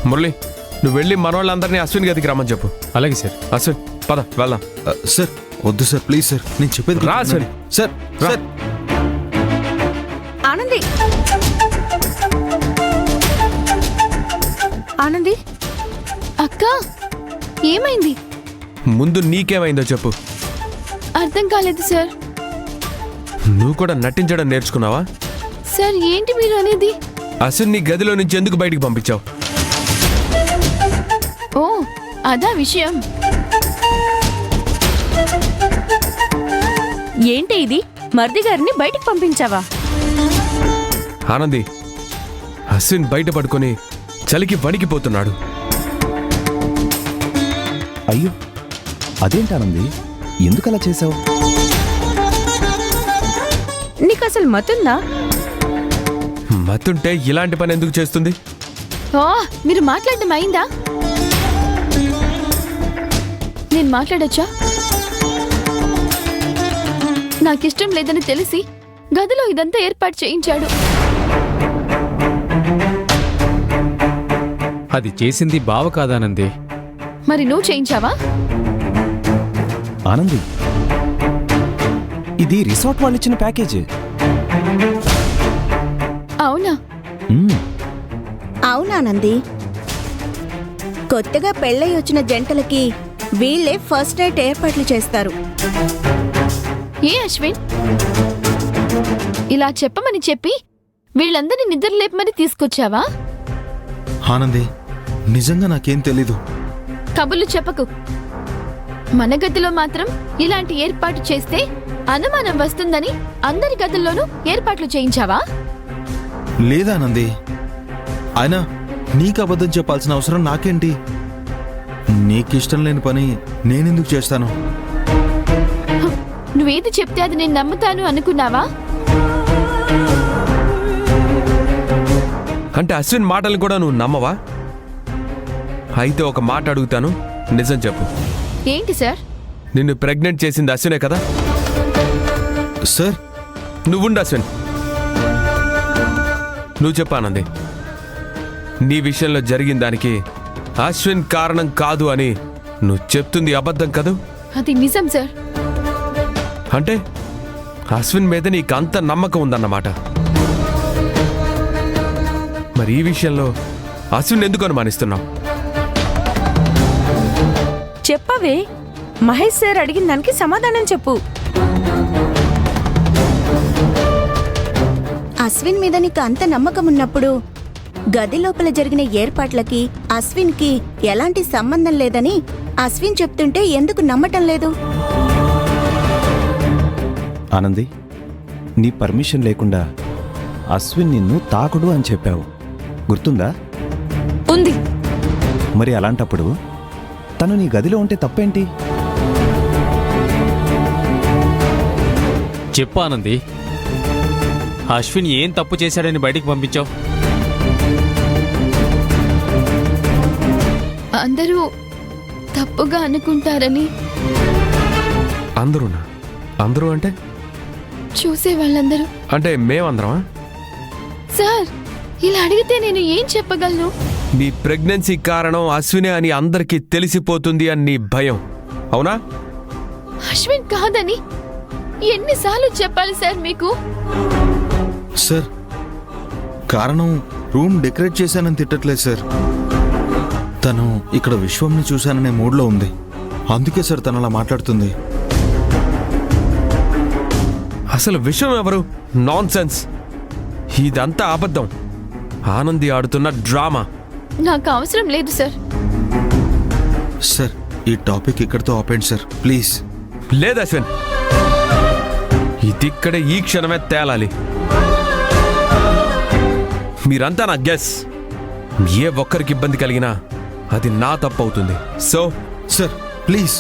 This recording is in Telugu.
మురళి, నువ్వు వెళ్ళి మనోళ్ళందరినీ అశ్విన్ గదికి రమ్మని చెప్పు. అలాగే సార్. అశ్విన్ పద వెళ్దాం. సార్ వద్దు సార్, ప్లీజ్ సార్, నేను చెప్పేది రా అశ్విన్. సార్. సార్ ఆనంది, ఆనంది అక్క, ఏమైంది? ముందు నీకేమైందో చెప్పు. అర్థం కాలేదు సార్. నువ్వు కూడా నటించడం నేర్చుకున్నావా? సార్ ఏంటి మీరు అనేది? అశ్విన్ నీ గదిలో నుంచి ఎందుకు బయటికి పంపించావు? ఓ అదా విషయం. ఏంటి ఇది? మర్ది గారిని బయటికి పంపించావా? ఆనంది, అశ్విన్ బయట పడుకొని చలికి వణికిపోతున్నాడు. అయ్యో, అదేంటానంది, ఎందుకలా చేశావు? నీకు అసలు మతుందా? మతుంటే ఇలాంటి పని ఎందుకు చేస్తుంది? ఓ మీరు మాట్లాడడం అయిందా? నేను మాట్లాడొచ్చా? నాకిష్టం లేదని తెలిసి గదిలో ఇదంతా ఏర్పాటు చేయించాడు. అది చేసింది బావ కాదానంది. మరి నువ్వు చేయించావా? ఆనంది, ఇది రిసార్ట్ వాళ్ళు ఇచ్చిన ప్యాకేజ్. అవునా? అవునానంది, కొత్తగా పెళ్ళై వచ్చిన జంటలకి వీళ్ళే ఫస్ట్ నైట్ ఏర్పాట్లు చేస్తారు. ఏ అశ్విన్, ఇలా చెప్పమని చెప్పి వీళ్ళందరినీ నిద్ర లేపమని తీసుకొచ్చావా? ఆనంది, నిజంగా నాకేం తెలీదు. కబుర్లు చెప్పకు. మన గదిలో మాత్రం ఇలాంటి ఏర్పాటు చేస్తే అనుమానం వస్తుందని అందరి గదుల్లోనూ ఏర్పాట్లు చేయించావా? లేదానంది, అయినా నీకు అబద్ధం చెప్పాల్సిన అవసరం నాకేంటి? నీకిష్టం లేని పని నేనెందుకు చేస్తాను? నువ్వేది చెప్తే అది నేను నమ్ముతాను అనుకున్నావా? అంటే అశ్విన్ మాటలు కూడా నువ్వు నమ్మవా? అయితే ఒక మాట అడుగుతాను, నిజం చెప్పు. ఏంటి సార్? నిన్ను ప్రెగ్నెంట్ చేసింది అశ్వినే కదా? సార్ నువ్వుండు అశ్విన్. నువ్వు చెప్పానంది, నీ విషయంలో జరిగిన దానికి అశ్విన్ కారణం కాదు అని నువ్వు చెప్తుంది అబద్ధం కదూ? అది నిజం సార్. అంటే అశ్విన్ మీద నీకు అంత నమ్మకం ఉందన్నమాట. మరి ఈ విషయంలో అశ్విన్ ఎందుకు అనుమానిస్తున్నావు? చెప్పవే, మహేష్ సార్ అడిగిన దానికి సమాధానం చెప్పు. అశ్విన్ మీద నీకు అంత నమ్మకం ఉన్నప్పుడు గది లోపల జరిగిన ఏర్పాట్లకి అశ్విన్కి ఎలాంటి సంబంధం లేదని అశ్విన్ చెప్తుంటే ఎందుకు నమ్మటం లేదు? ఆనంది, నీ పర్మిషన్ లేకుండా అశ్విన్ నిన్ను తాకుడు అని చెప్పావు, గుర్తుందా? ఉంది. మరి అలాంటప్పుడు తను నీ గదిలో ఉంటే తప్పేంటి? చెప్పు ఆనంది, అశ్విన్ ఏం తప్పు చేశాడని బయటికి పంపించావు? అందరూ తప్పుగా అనుకుంటారని. అందరూనా? అందరూ అంటే చూసే వాళ్ళందరూ. అంటే మేమందరమా? సార్ ఇలా అడిగితే నేను ఏం చెప్పగలను? నీ ప్రెగ్నెన్సీ కారణం అశ్వినే అని అందరికీ తెలిసిపోతుంది అని నీ భయం, అవునా? అశ్విన్ కాదని ఎన్నిసార్లు చెప్పాలి సార్ మీకు? సార్, కారణం రూమ్ డెకరేట్ చేశానని తిట్టట్లేదు సార్. తను ఇక్కడ విశ్వంని చూశాననే మూడ్లో ఉంది, అందుకే సార్ తను అలా మాట్లాడుతుంది. అసలు విషయం ఎవరు? Non sense. ఇదంతా అబద్ధం. ఆనంది ఆడుతున్న డ్రామా. నాకు అవసరం లేదు సార్. సార్, ఈ టాపిక్ ఇక్కడితో ఆపేయండి సార్, ప్లీజ్. లేదు అశ్విన్, ఇదిక్కడే ఈ క్షణమే తేలాలి. మీరంతా నా గెస్. ఏ ఒక్కరికి ఇబ్బంది కలిగినా అది నా తప్పు అవుతుంది. So sir please.